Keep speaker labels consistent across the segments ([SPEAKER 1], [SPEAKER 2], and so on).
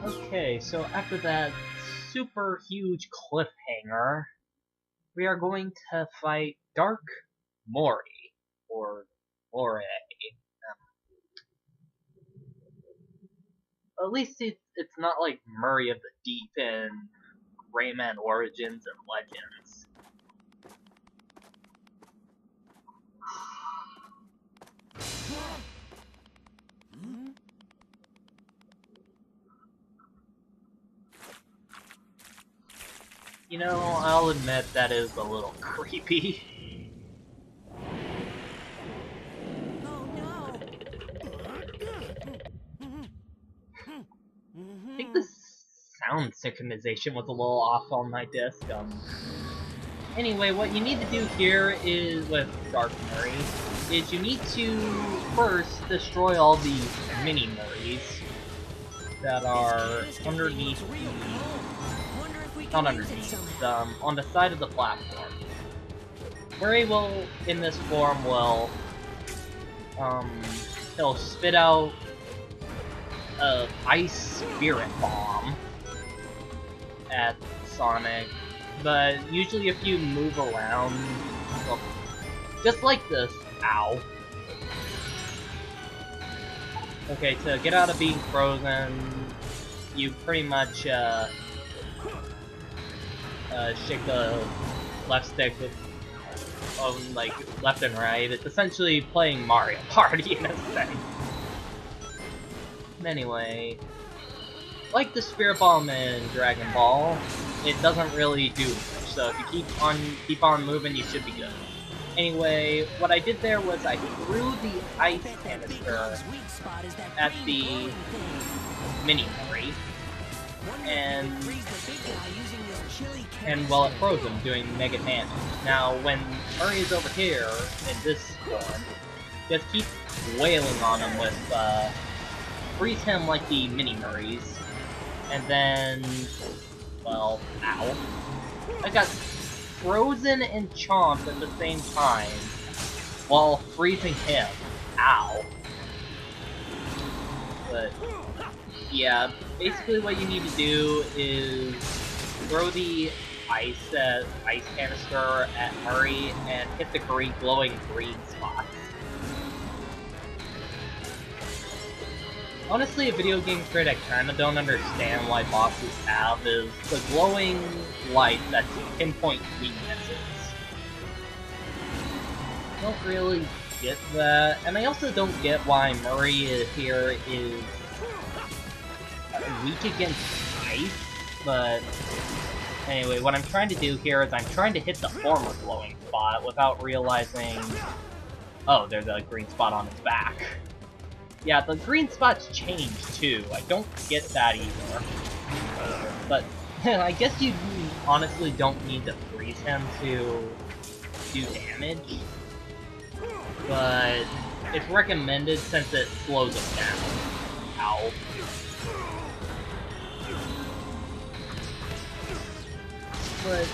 [SPEAKER 1] Okay, so after that super huge cliffhanger, we are going to fight Dark Moray, or Moray. At least it's not like Murray of the Deep in Rayman Origins and Legends. You know, I'll admit that is a little creepy. I think the sound synchronization was a little off on my disc. Anyway, what you need to do here is, with Dark Murray, is you need to first destroy all these mini Murrays that are underneath not underneath, on the side of the platform. Murray will, in this form, he'll spit out a ice spirit bomb at Sonic, but usually if you move around, well, just like this, ow. Okay, to get out of being frozen, you pretty much, shake the left stick with, like, left and right. It's essentially playing Mario Party in a sense. Anyway, like the Spirit Bomb in Dragon Ball, it doesn't really do much, so if you keep on moving, you should be good. Anyway, what I did there was I threw the ice canister at the mini Murray, and well, it froze him, doing mega damage. Now, when Murray is over here, in this form, just keep wailing on him with, freeze him like the mini Murrays, and then, well, ow. I got frozen and chomped at the same time, while freezing him. Ow. But, yeah, basically what you need to do is throw the ice canister at Murray and hit the glowing green spots. Honestly, a video game critic kinda don't understand why bosses have is the glowing light that pinpoint weaknesses. Don't really get that, and I also don't get why Murray here is weak against ice, but anyway, what I'm trying to do here is I'm trying to hit the former glowing spot without realizing, oh, there's a green spot on its back. Yeah, the green spots change too. I don't get that either. But I guess you honestly don't need to freeze him to do damage. But it's recommended since it slows him down. Ow. But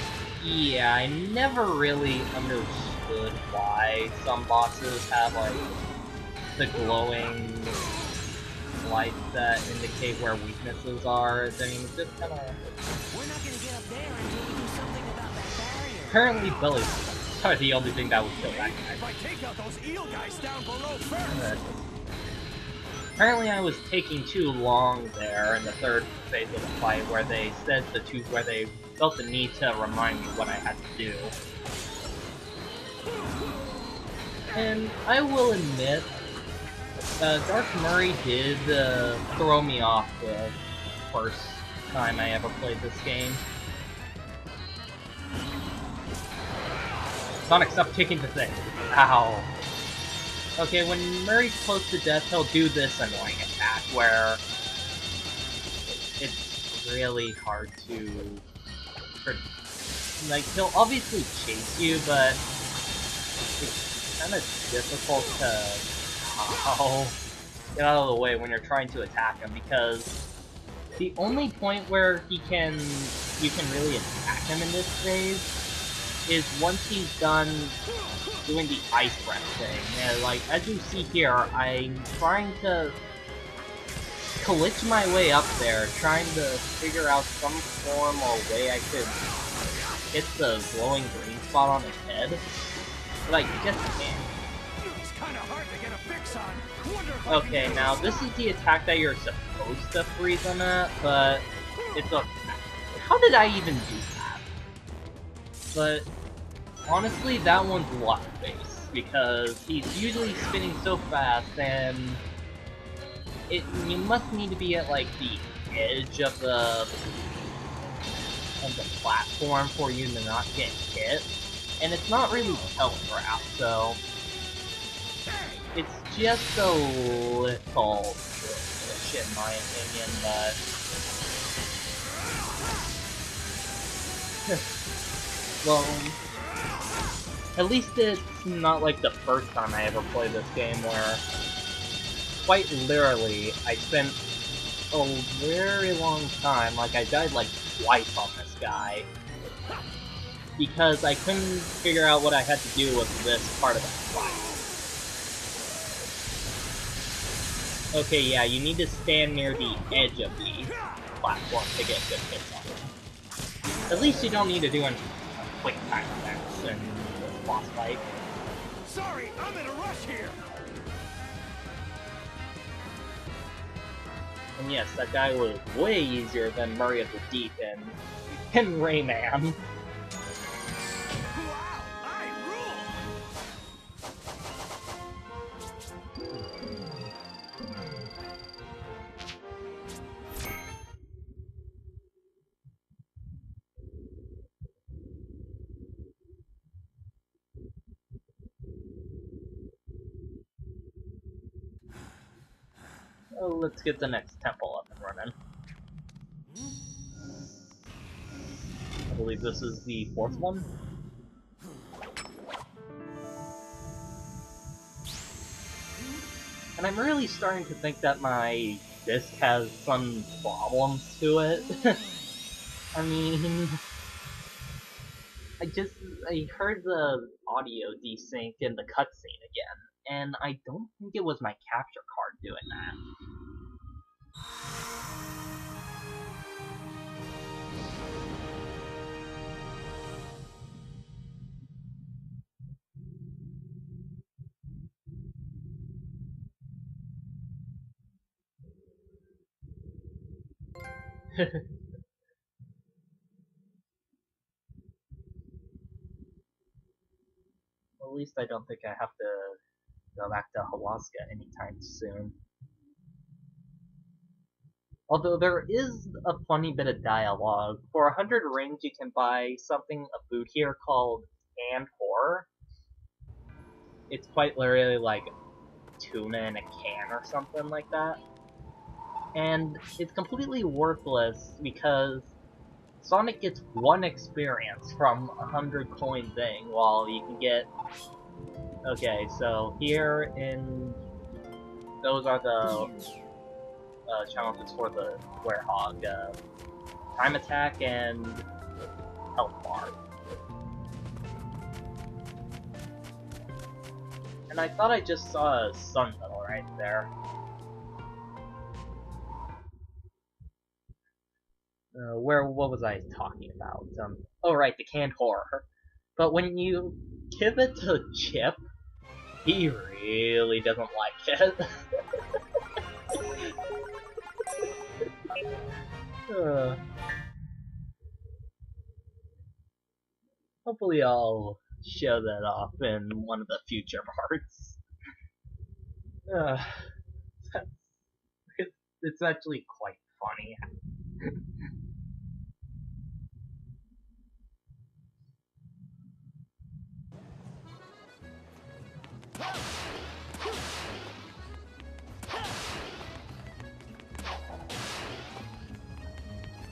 [SPEAKER 1] yeah, I never really understood why some bosses have like the glowing lights that indicate where weaknesses are. I mean, it's just kind of.
[SPEAKER 2] We're not gonna get up there until we do something about that barrier.
[SPEAKER 1] Apparently, Billy's probably the only thing that would kill that guy.
[SPEAKER 2] If I take out those eel guys down below first.
[SPEAKER 1] Apparently, I was taking too long there in the third phase of the fight, where they said where they felt the need to remind me what I had to do. And I will admit, Dark Murray did throw me off the first time I ever played this game. Sonic, stop taking the thing. Ow. Okay, when Murray's close to death, he'll do this annoying attack where it's really hard to... Like, he'll obviously chase you, but it's kind of difficult to get out of the way when you're trying to attack him, because the only point where you can really attack him in this phase is once he's done doing the ice breath thing. And like, as you see here, I'm trying to glitch my way up there, trying to figure out some form or way I could hit the glowing green spot on his head, but I just can't.
[SPEAKER 2] It's kind of hard to get a fix on.
[SPEAKER 1] Okay, now this is the attack that you're supposed to freeze him at, but it's a... How did I even do that? But honestly, that one's luck-based, because he's usually spinning so fast, and you must need to be at like the edge of the platform for you to not get hit, and it's not really telegraphed, so it's just a little foolish in my opinion, but well, at least it's not like the first time I ever played this game where quite literally I spent a very long time, like I died like twice on this guy, because I couldn't figure out what I had to do with this part of the fight. Okay, yeah, you need to stand near the edge of the platform to get good hits on him. At least you don't need to do any quick time events in this boss fight.
[SPEAKER 2] Sorry, I'm in a rush here.
[SPEAKER 1] And yes, that guy was way easier than Murray of the Deep and Rayman.
[SPEAKER 2] Wow, I rule.
[SPEAKER 1] Oh, let's get the next temple up and running. I believe this is the fourth one. And I'm really starting to think that my disc has some problems to it. I mean, I heard the audio desync in the cutscene again, and I don't think it was my capture card doing that. At least I don't think I have to go back to Alaska anytime soon. Although there is a funny bit of dialogue. For 100 rings you can buy something, a food here called canned horror. It's quite literally like tuna in a can or something like that. And it's completely worthless because Sonic gets one experience from a 100 coin thing, while you can get... Okay, so here in... Those are the challenges for the Werehog. Time attack and health bar. And I thought I just saw a sun medal right there. What was I talking about? Oh right, the canned horror. But when you give it to Chip, he really doesn't like it. Hopefully I'll show that off in one of the future parts. It's actually quite funny.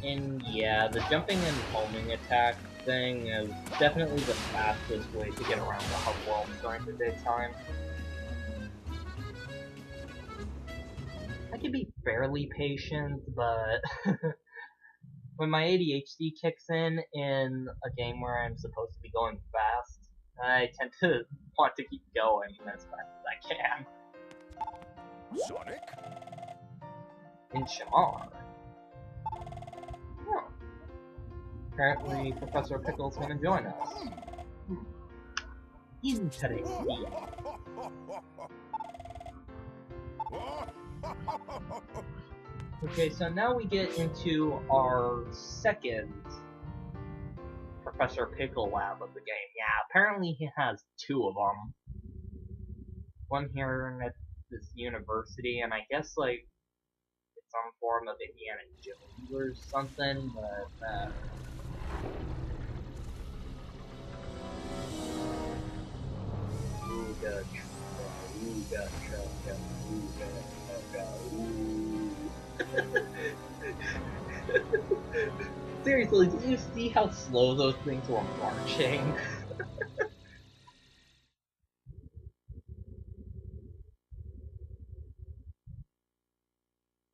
[SPEAKER 1] And yeah, the jumping and homing attack thing is definitely the fastest way to get around the hub world during the daytime. I can be fairly patient, but when my ADHD kicks in a game where I'm supposed to be going fast, I tend to want to keep going as fast as I can.
[SPEAKER 2] Sonic?
[SPEAKER 1] in Shamar. Oh. Apparently, Professor Pickle's gonna join us. Interesting. Okay, so now we get into our second Professor Pickle lab of the game. Yeah, apparently he has two of them. One here at this university, and I guess, like, it's some form of Indiana Jones or something, but, Ooga chugga, ooga chugga, ooga. Seriously, did you see how slow those things were marching?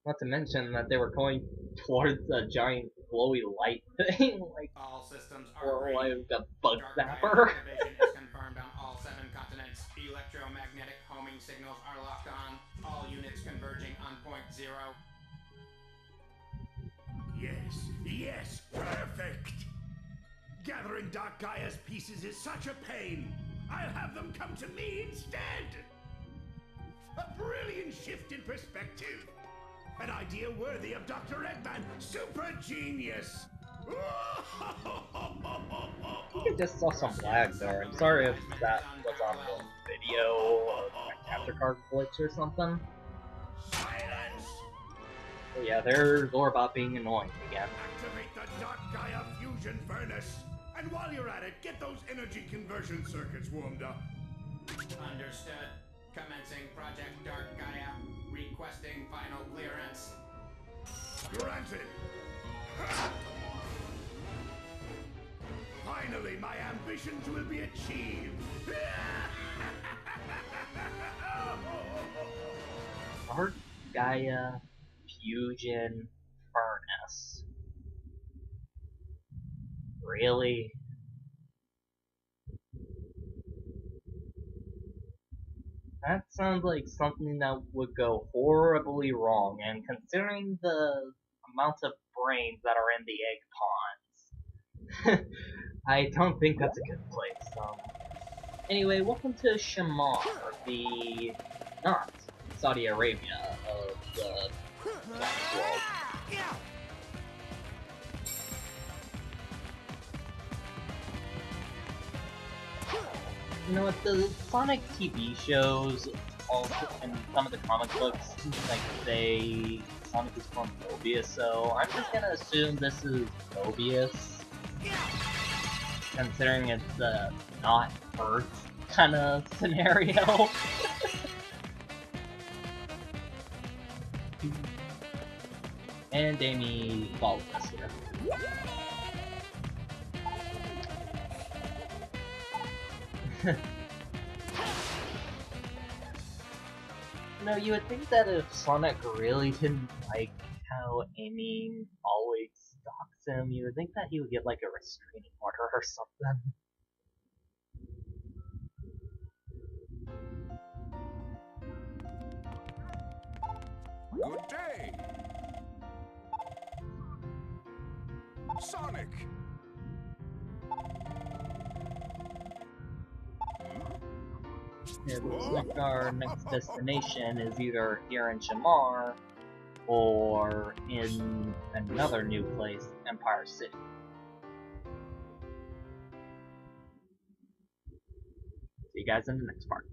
[SPEAKER 1] Not to mention that they were going towards a giant glowy light thing, like,
[SPEAKER 3] All systems are
[SPEAKER 1] or like
[SPEAKER 3] green.
[SPEAKER 1] a bug
[SPEAKER 3] Dark Gaia
[SPEAKER 1] zapper.
[SPEAKER 3] activation is confirmed on all 7 continents. Electromagnetic homing signals are locked on. All units converging on point 0.
[SPEAKER 4] Yes, perfect! Gathering Dark Gaia's pieces is such a pain. I'll have them come to me instead! A brilliant shift in perspective. An idea worthy of Dr. Eggman. Super genius!
[SPEAKER 1] I think I just saw some lag there. I'm sorry if that was on the video or my capture card glitch or something.
[SPEAKER 4] Silence!
[SPEAKER 1] But yeah, there's Orbot being annoying again.
[SPEAKER 4] Activate the Dark Gaia fusion furnace. And while you're at it, get those energy conversion circuits warmed up.
[SPEAKER 3] Understood. Commencing Project Dark Gaia. Requesting final clearance.
[SPEAKER 4] Granted. Finally, my ambitions will be achieved.
[SPEAKER 1] Dark Gaia Fusion Furnace. Really? That sounds like something that would go horribly wrong, and considering the amount of brains that are in the egg ponds, I don't think that's a good place. Anyway, welcome to Shamar, the not Saudi Arabia of the world. You know what, the Sonic TV shows, also, and some of the comic books, like, say Sonic is from Mobius, so I'm just gonna assume this is Mobius, considering it's a not Earth kind of scenario. And Amy followed us here. No, you would think that if Sonic really didn't like how Amy always stalks him, you would think that he would get like a restraining order or something.
[SPEAKER 5] Good day! Sonic!
[SPEAKER 1] It looks like our next destination is either here in Shamar or in another new place, Empire City. See you guys in the next part.